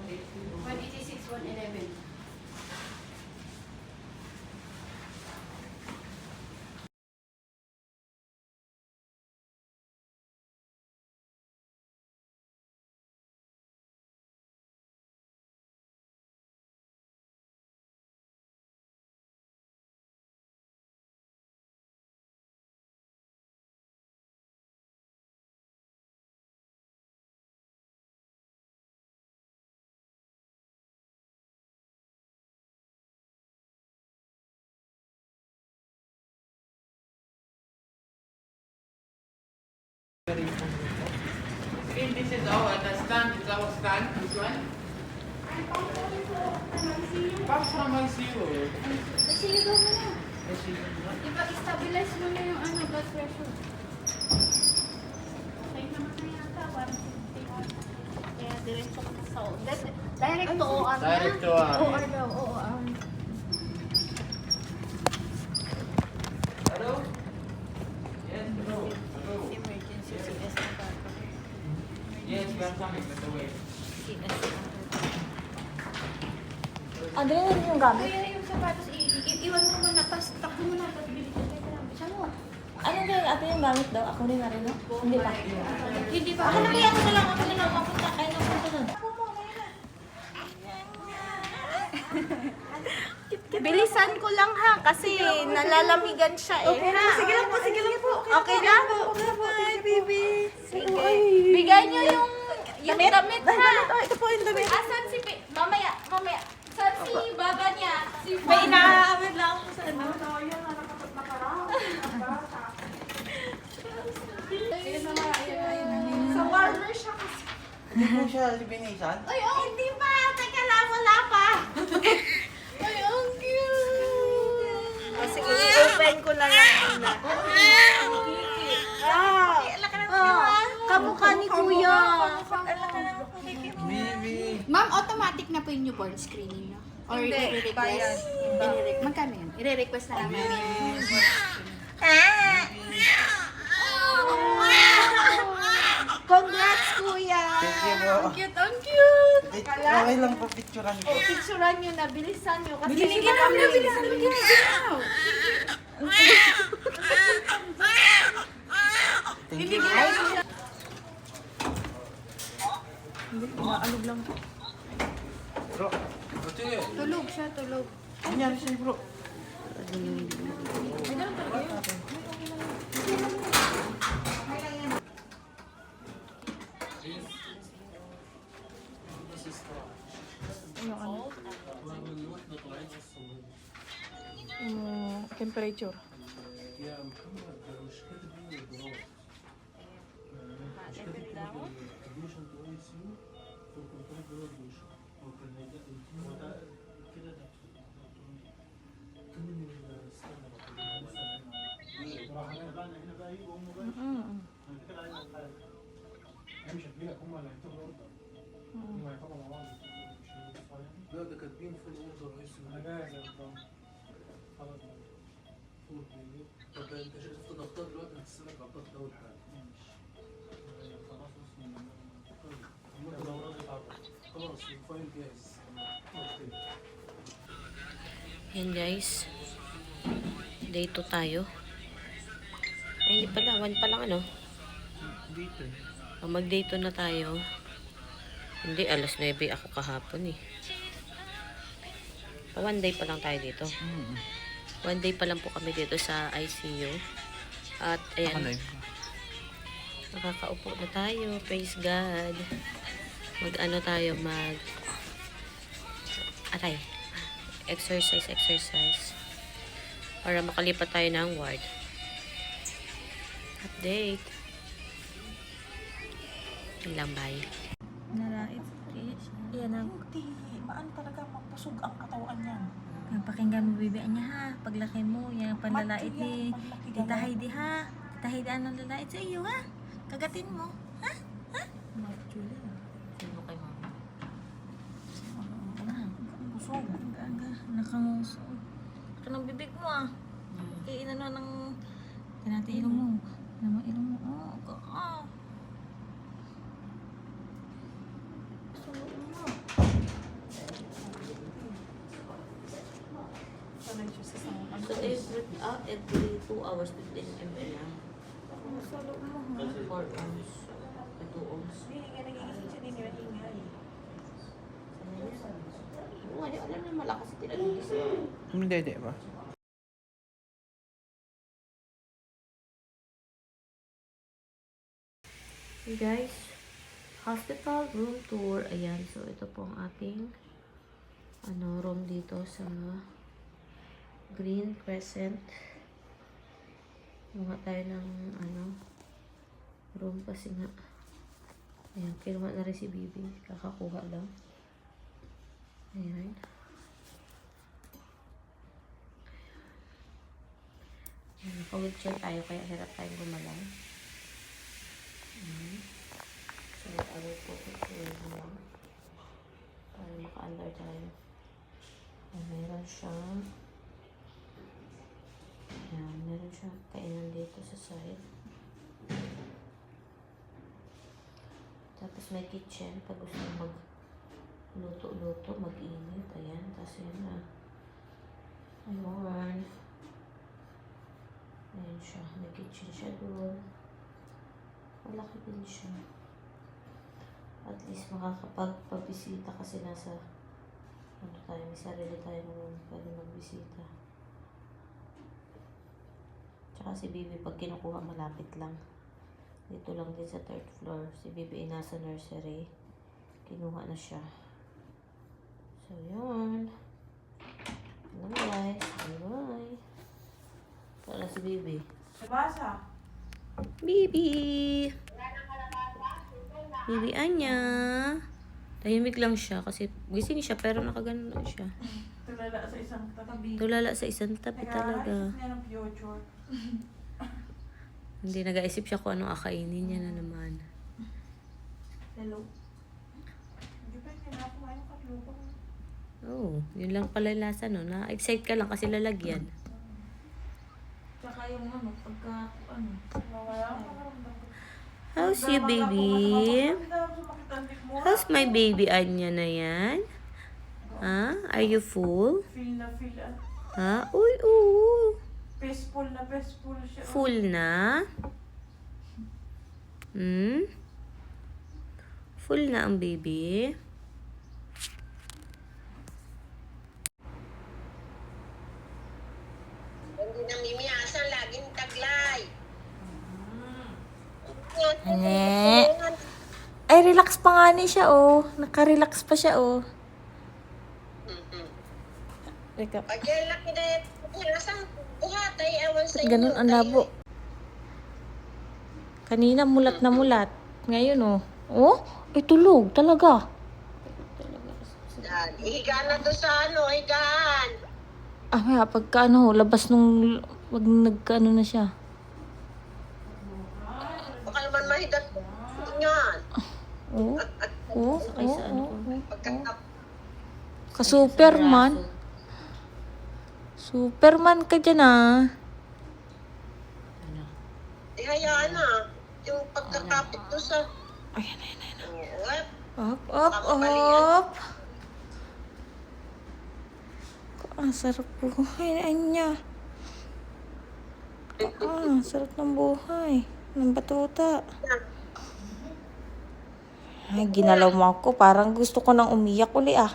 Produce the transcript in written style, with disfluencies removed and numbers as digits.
186, 111. See, this is our stand. It's our stand. This one. Paps naman zero. Sige daw mo na. Ipa-stabilize mo na yung blood pressure. Okay naman na yata. Parang kaya diretso ko na sa OR. Direct to OR na. Direct to OR. OR daw, OR. Hello? Yes, hello. Hello. Emergency CS na ba? Yes, we are coming. By the way. CS na. Adrenaline yung gamit. Kaya yung sapatos, iwan mo muna. Tapos takbo mo na. Tapos bilis ka lang. Saan mo? Ano kaya ate yung gamit daw? Ako rin na rin, no? Hindi pa. Hindi pa. Ako na kaya ako na lang. Ako na lang. Mapunta. Kaya na punta doon. Bilisan ko lang ha, kasi nalalamigan siya eh. Okay na. Sige lang po. Sige lang po. Okay na? Bye, baby. Sige. Bigay niyo yung damit ha. Ito po yung damit. Asan si Mamaya. Saan si baba niya? Si May inaawit lang ako sa ano. Sa warmer siya kasi. Hindi po siya binisan. Ay, oh, hindi pa. Teka lang, wala pa. Ay, ang cute. Sige, i-open ko lang ang una. Kamukha ni Kuya. Baby. Ma'am, automatic na po yung newborn screening, no? Or i-request? Magkano yun? I-request na namin. Congrats, Kuya! Thank you po. Ang cute, ang cute! Okay lang po picturean ko. Picturean nyo na, bilisan nyo. Kasi Bilisan kami. bilisan Thank you. Maalog lang. Bro. Ate. Tulog siya, tulog. Ano nangyari sa'yo, bro? Temperature. لا ده كاتبين في الاوردر رئيس خلاص طب انت شفت ضغطات دلوقتي هتستنى على الضغط اول حاجه خلاص الفايل جاهز Yan guys. Day 2 tayo. Ay, hindi pala. 1 pa lang ano. Dito. Mag-day 2 na tayo. Hindi, alas 9 ako kahapon eh. 1 day pa lang tayo dito. 1 day pa lang po kami dito sa ICU. At ayan. Nakakaupo na tayo. Praise God. Mag-ano tayo, aray. Exercise. Para makalipat tayo ng ward. Update. Yun lang, bye. Nalait. Yan ang... Hindi. Paano talaga magpusog ang katawan niya? Pakinggan mo bibian niya ha. Paglaki mo, yan panlalait ni Tita Heidi ha. Tita Heidi, anong lalait sa iyo ha? Kagatin mo. Ha? Ha? Julia. Sino kay mama? Busog. Aga. Nakangusog. Ito ng bibig mo ah. Kaya inano ng... Tinati ilong mo. Namang ilong mo. Oh. Sulo mo. So, every 2 hours, 15 ml lang. Sa loob mo, ha? 4 ounce. 2 ounce. Hindi nga nagigising siya din yung ingay. Alam na malakas ito nagigising. Hindi ba? Hey guys, hospital room tour. Ayan, so ito po ang ating room dito sa Green Crescent. Kuha tayo ng room kasi nga. Ayan, kinuha na rin si Bibi. Kakakuha lang. Ayan. Naka-wheelchair tayo kaya hirap tayong gumalaw. So, I will put it here lang. Para maka-under tayo. Meron siyang kainan dito sa side. Tapos may kitchen pag gusto mag-luto-luto, mag-init. Ayan, tapos yun na. Ayun. Ayan siya. May kitchen siya doon. Malaki din siya. At least makakapagpabisita kasi nasa tayo, may sarili tayo naman pwede magbisita. Tsaka si Bibi pag kinukuha malapit lang. Dito lang din sa 3rd floor. Si Bibi ay nasa nursery. Kinuha na siya. So, yun. Hello guys. Bye-bye. Wala si Bibi. Nabasa. Bibi! Bibi Anya! Tahimik lang siya kasi gising siya pero nakaganon lang siya. Tulala sa isang tatabi. Tulala sa isang tabi talaga. Nag-aalis niya ng future. Hindi nag-aisip siya kung anong akainin niya na naman. Hello. Hindi pa hindi na kumain ng katluto. Oo, yun lang pala yung lasa no. Na-excite ka lang kasi lalagyan. Tsaka yung pagka, nawala ang pakaramdam ko. How's you, baby? How's my baby Anya na yan? Ha? Are you full? Feel na feel. Ha? Uy, oo. Peaceful siya. Full na? Full na ang baby? Hindi namimiyasan, laging taglay. Ane. Ay, relax pa nga ni siya, oh. Naka-relax pa siya, oh. Teka. Pag yan laki na nasang buhat ay ewan sa inyo. Ganun ang labo. Kanina mulat na mulat. Ngayon, oh. Oh, ay tulog talaga. Yan, ihigaan na to sa higaan. Ah, may pagka labas nung wag nagkaano na siya. Baka naman mahigat yan. Oh. Oh, Sakay sa ano. Pagkatap. Ka-Superman. Superman ka dyan, ah. Ihayaan na. Yung pagkakapit to sa... Ayan. Oh, Up. Ang sarap buhay, Anya. Sarap ng buhay. Ng batuta. Ay, ginalaw mo ako. Parang gusto ko nang umiyak uli, ah.